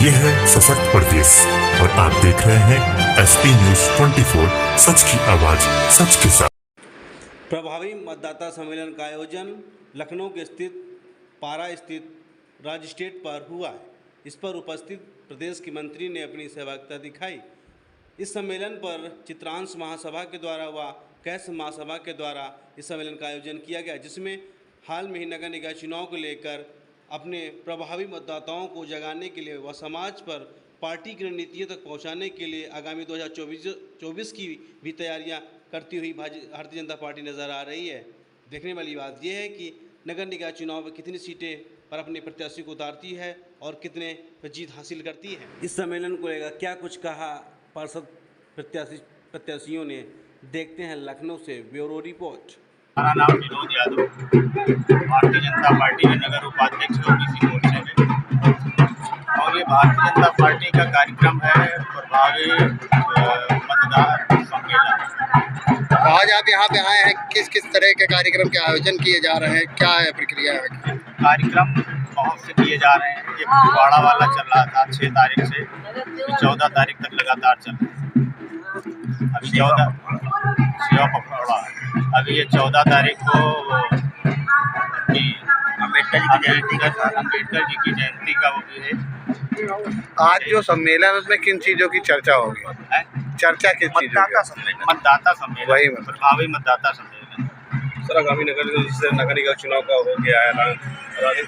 ये है सशक्त प्रदेश और आप देख रहे हैं एसपी न्यूज 24, सच की आवाज सच के साथ। प्रभावी मतदाता सम्मेलन का आयोजन लखनऊ के स्थित पारा स्थित राजस्टेट पर हुआ है। इस पर उपस्थित प्रदेश के मंत्री ने अपनी सहभागिता दिखाई। इस सम्मेलन पर चित्रांश महासभा के द्वारा व कैश महासभा के द्वारा इस सम्मेलन का आयोजन किया गया, जिसमें हाल में ही नगर निकाय चुनाव को लेकर अपने प्रभावी मतदाताओं को जगाने के लिए व समाज पर पार्टी की रणनीतियों तक पहुंचाने के लिए आगामी 2024 की भी तैयारियां करती हुई भारतीय जनता पार्टी नज़र आ रही है। देखने वाली बात यह है कि नगर निकाय चुनाव में कितनी सीटें पर अपने प्रत्याशी को उतारती है और कितने पर जीत हासिल करती है। इस सम्मेलन को लेकर क्या कुछ कहा पार्षद प्रत्याशियों ने, देखते हैं लखनऊ से ब्यूरो रिपोर्ट। हमारा नाम विनोद यादव, भारतीय जनता पार्टी के नगर उपाध्यक्ष ओबीसी मोर्चे में। और ये भारतीय जनता पार्टी का कार्यक्रम है प्रभावी मतदान सम्मेलन। आज आप यहाँ पे आए हैं, किस किस तरह के कार्यक्रम के आयोजन किए जा रहे हैं, क्या है प्रक्रिया है? कार्यक्रम बहुत से किए जा रहे हैं। ये फगवाड़ा वाला चल रहा था 6 तारीख से 14 तारीख तक लगातार चल रहा है। अभी 14 सेवा पखवाड़ा, अभी ये 14 तारीख को अम्बेडकर जी की जयंती का वो भी है। आज जो सम्मेलन है उसमें किन चीज़ों की चर्चा होगी? चर्चा किस चीज़? मतदाता सम्मेलन, वही प्रभावी मतदाता सम्मेलन। सर, आगामी नगर निगम चुनाव का हो गया है, और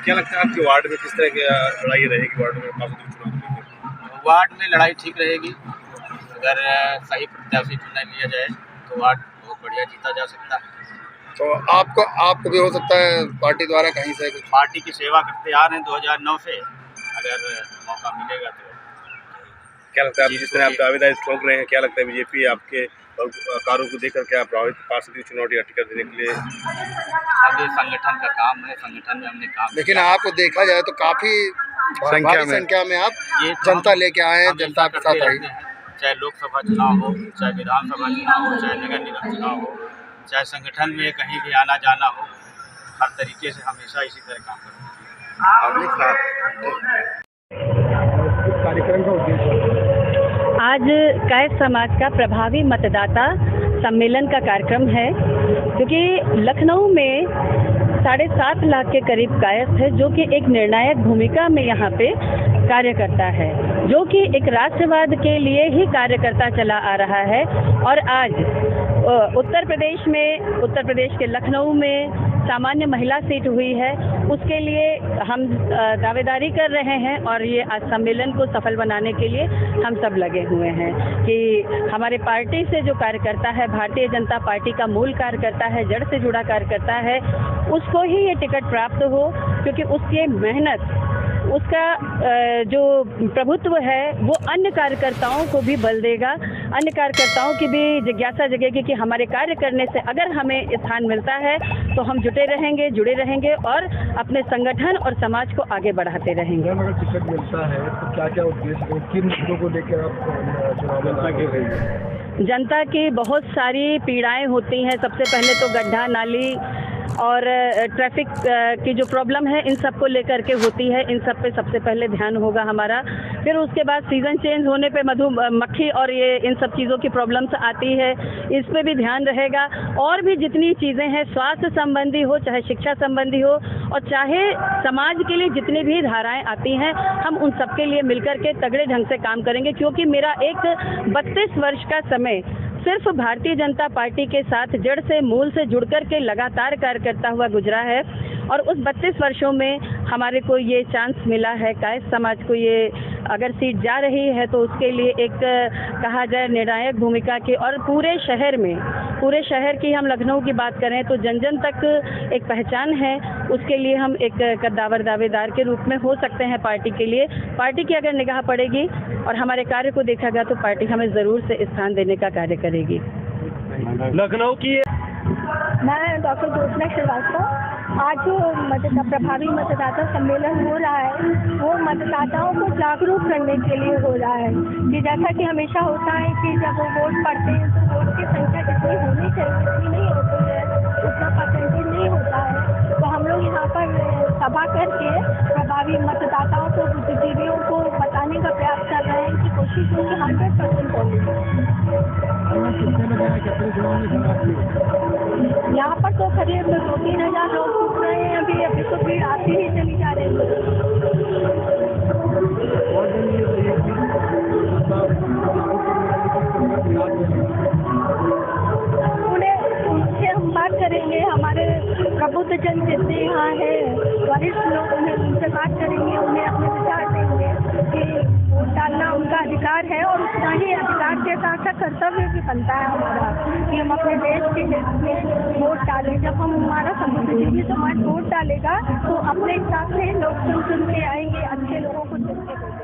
क्या लगता है आपके वार्ड में किस तरह की लड़ाई रहेगी? वार्ड में वार्ड में लड़ाई ठीक रहेगी। अगर सही प्रत्याशी चुना लिया जाए तो वार्ड बहुत बढ़िया जीता जा सकता है। तो आपको भी हो सकता है पार्टी द्वारा कहीं से कुछ? पार्टी की सेवा करते आ रहे हैं 2009 से, अगर मौका मिलेगा तो क्या लगता है जिस तरह आप दावेदारी ठोक रहे हैं, क्या लगता है बीजेपी आपके और कार्यों को देखकर क्या प्रभावित पार्षद चुनाव टिकट देने के लिए? अब ये संगठन का काम है, संगठन में हमने काम। लेकिन आपको देखा जाए तो काफी संख्या में आप जनता लेके आए हैं, जनता के साथ आई। चाहे लोकसभा चुनाव हो, चाहे विधानसभा चुनाव हो, चाहे नगर निगम चुनाव हो, चाहे संगठन में कहीं भी आना जाना हो, हर तरीके से हमेशा इसी तरह काम करते हैं। कार्यक्रम का उद्देश्य आज कायस्थ समाज का प्रभावी मतदाता सम्मेलन का कार्यक्रम है, क्योंकि लखनऊ में 7.5 लाख के करीब कायस्थ है, जो कि एक निर्णायक भूमिका में यहाँ पे कार्य करता है, जो कि एक राष्ट्रवाद के लिए ही कार्य करता चला आ रहा है। और आज उत्तर प्रदेश के लखनऊ में सामान्य महिला सीट हुई है, उसके लिए हम दावेदारी कर रहे हैं और ये आज सम्मेलन को सफल बनाने के लिए हम सब लगे हुए हैं कि हमारे पार्टी से जो कार्यकर्ता है, भारतीय जनता पार्टी का मूल कार्यकर्ता है, जड़ से जुड़ा कार्यकर्ता है, उसको ही ये टिकट प्राप्त हो, क्योंकि उसकी मेहनत, उसका जो प्रभुत्व है वो अन्य कार्यकर्ताओं को भी बल देगा, अन्य कार्यकर्ताओं की भी जिज्ञासा जगेगी कि हमारे कार्य करने से अगर हमें स्थान मिलता है तो हम जुड़े रहेंगे और अपने संगठन और समाज को आगे बढ़ाते रहेंगे। अगर टिकट मिलता है तो क्या क्या उद्देश्य, किन मुद्दों को लेकर आप चुनाव में लगे रहेंगे? जनता की बहुत सारी पीड़ाएं होती हैं। सबसे पहले तो गड्ढा नाली और ट्रैफिक की जो प्रॉब्लम है, इन सब को लेकर के होती है, इन सब पे सबसे पहले ध्यान होगा हमारा। फिर उसके बाद सीज़न चेंज होने पे मधुमक्खी और ये इन सब चीज़ों की प्रॉब्लम्स आती है, इस पे भी ध्यान रहेगा। और भी जितनी चीज़ें हैं, स्वास्थ्य संबंधी हो, चाहे शिक्षा संबंधी हो, और चाहे समाज के लिए जितनी भी धाराएं आती हैं, हम उन सब के लिए मिलकर के तगड़े ढंग से काम करेंगे। क्योंकि मेरा एक 32 वर्ष का समय सिर्फ भारतीय जनता पार्टी के साथ जड़ से मूल से जुड़कर के लगातार कार्य करता हुआ गुजरा है, और उस 32 वर्षों में हमारे को ये चांस मिला है। कायस्थ समाज को ये अगर सीट जा रही है तो उसके लिए एक कहा जाए निर्णायक भूमिका की, और पूरे शहर की हम लखनऊ की बात करें तो जन जन तक एक पहचान है, उसके लिए हम एक कद्दावर दावेदार के रूप में हो सकते हैं पार्टी के लिए। पार्टी की अगर निगाह पड़ेगी और हमारे कार्य को देखा गया तो पार्टी हमें ज़रूर से स्थान देने का कार्य करेगी। लखनऊ की मैं डॉक्टर ज्योत्सना श्रीवास्तव। आज जो प्रभावी मतदाता सम्मेलन हो रहा है वो मतदाताओं को जागरूक करने के लिए हो रहा है कि जैसा कि हमेशा होता है कि जब वो वोट पड़ते हैं तो वोट की संख्या जितनी होनी चाहिए उतनी नहीं होती है, उतना परसेंटेज नहीं होता है। तो हम लोग यहाँ पर सभा करके प्रभावी मतदाताओं को, बुद्धिजीवियों को बताने का आपकी जो कि 100% पॉजिटिव। कितने बजे आए, कितने चुनाव में समाप्त हुई? यहाँ पर तो करीब 2-3 हज़ार लोग घूम रहे हैं अभी तो भीड़ आती ही चली जा रही है। और दिन ये रही कि उनसे हम बात करेंगे, हमारे प्रबुद्धजन जितने यहाँ हैं वरिष्ठ लोग उनसे बात करेंगे, उन्हें अपने विचार देंगे कि वोट डालना उनका अधिकार है और उतना ही अधिकार के साथ साथ कर्तव्य भी बनता है हमारा कि हम अपने देश के हित में वोट डालें। जब हम हमारा संविधान समाज वोट डालेगा तो अपने हिसाब से लोग चुन के आएंगे, अच्छे लोगों को चुन के देंगे।